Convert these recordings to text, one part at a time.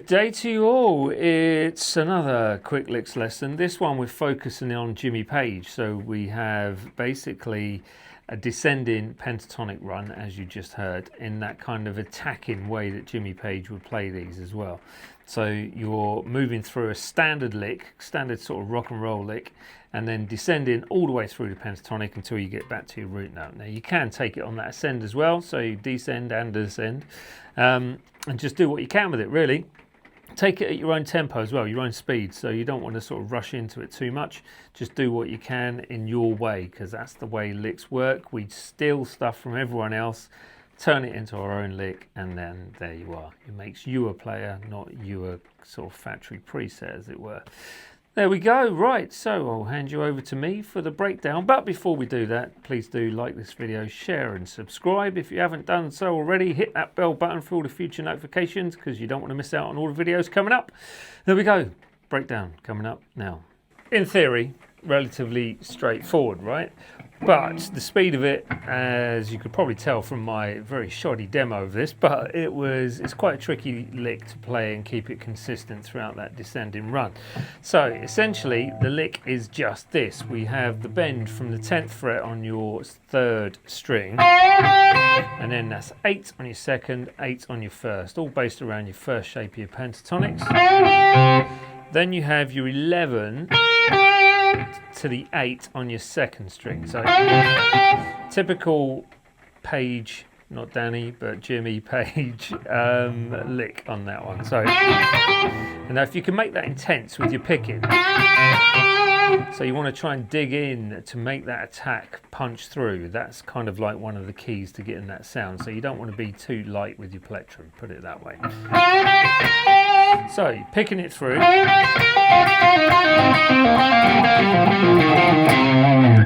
Good day to you all. It's another quick licks lesson. This one we're focusing on Jimmy Page. So we have basically a descending pentatonic run, as you just heard, in that kind of attacking way that Jimmy Page would play these as well. So you're moving through a standard lick, standard sort of rock and roll lick, and then descending all the way through the pentatonic until you get back to your root note. Now you can take it on that ascend as well, so you descend and ascend, and just do what you can with it really. Take it at your own tempo as well, your own speed, so you don't want to sort of rush into it too much. Just do what you can in your way, because that's the way licks work. We steal stuff from everyone else, turn it into our own lick, and then there you are. It makes you a player, not you a sort of factory preset, as it were. There we go. Right, so I'll hand you over to me for the breakdown. But before we do that, please do like this video, share and subscribe. If you haven't done so already, hit that bell button for all the future notifications, because you don't want to miss out on all the videos coming up. There we go. Breakdown coming up now. In theory, relatively straightforward, right? But the speed of it, as you could probably tell from my very shoddy demo of this, but it's quite a tricky lick to play and keep it consistent throughout that descending run. So essentially the lick is just this. We have the bend from the 10th fret on your 3rd string, and then that's 8 on your 2nd, 8 on your 1st, all based around your first shape of your pentatonics. Then you have your 11 to the 8 on your 2nd string. So typical Page, not Danny, but Jimmy Page lick on that one. So now if you can make that intense with your picking, so you want to try and dig in to make that attack punch through. That's kind of like one of the keys to getting that sound. So you don't want to be too light with your plectrum, put it that way. So picking it through.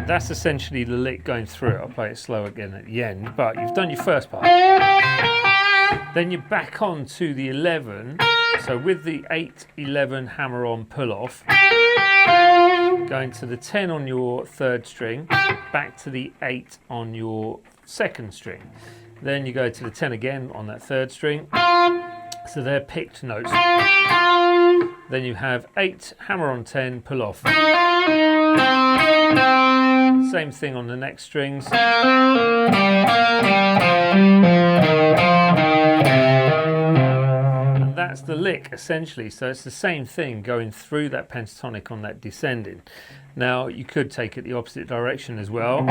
That's essentially the lick going through it. I'll play it slow again at the end, but you've done your first part. Then you're back on to the 11. So with the 8, 11 hammer on pull off, going to the 10 on your 3rd string, back to the 8 on your 2nd string. Then you go to the 10 again on that 3rd string. So they're picked notes. Then you have 8, hammer on 10, pull off. Same thing on the next strings. And that's the lick essentially. So it's the same thing going through that pentatonic on that descending. Now you could take it the opposite direction as well.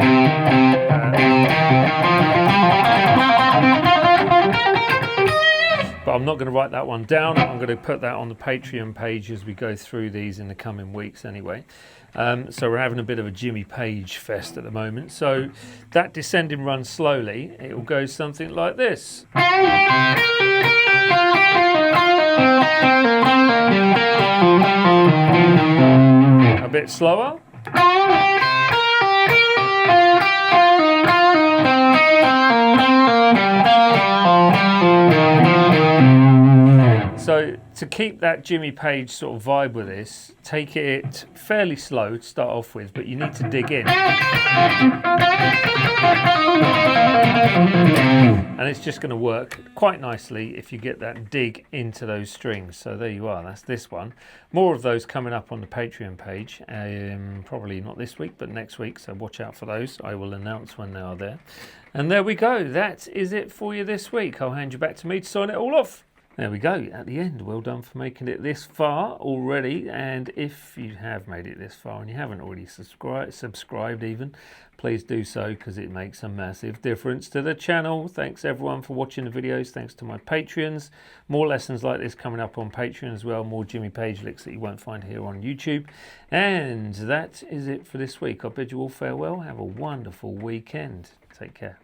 But I'm not going to write that one down. I'm going to put that on the Patreon page as we go through these in the coming weeks anyway. So we're having a bit of a Jimmy Page fest at the moment. So that descending run slowly, it will go something like this. A bit slower. So to keep that Jimmy Page sort of vibe with this, take it fairly slow to start off with, but you need to dig in. And it's just going to work quite nicely if you get that dig into those strings. So there you are, that's this one. More of those coming up on the Patreon page, probably not this week, but next week, so watch out for those. I will announce when they are there. And there we go, that is it for you this week. I'll hand you back to me to sign it all off. There we go, at the end. Well done for making it this far already. And if you have made it this far and you haven't already subscribed even, please do so, because it makes a massive difference to the channel. Thanks everyone for watching the videos. Thanks to my Patreons. More lessons like this coming up on Patreon as well. More Jimmy Page licks that you won't find here on YouTube. And that is it for this week. I bid you all farewell. Have a wonderful weekend. Take care.